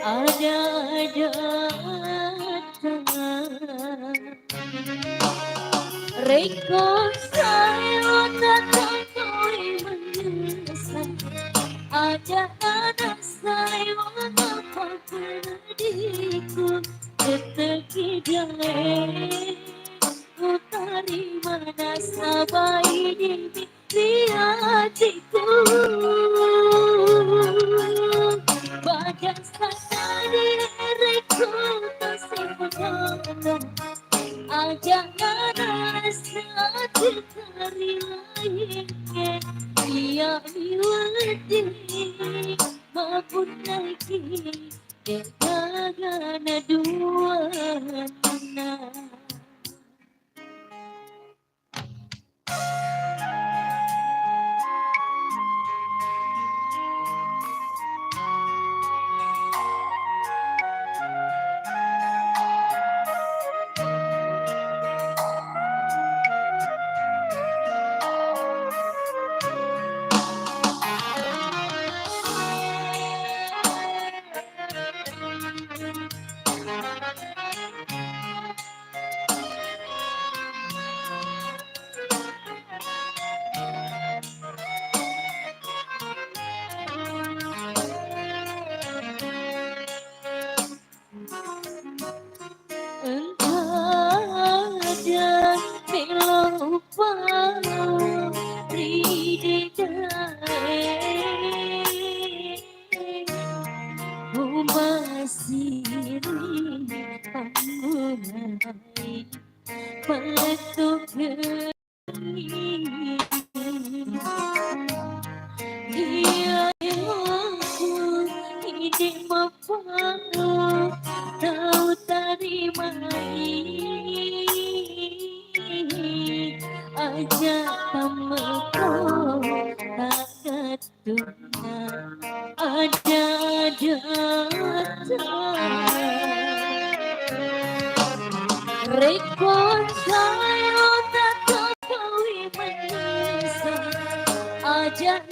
ada reconcile datang kau menyelesai ada saya mengapa diriku teteki jalan utari mana sabai di hatiku bagai sana diriku tersimpan jangan satu kali lagi dia miwati maupun lagi dengan dua anak. Entah ada lupa di masih rindu meletup dia aku ini membangun tahu terima aja tamu tak ketuhan ada reconcile tak kau menyesal aja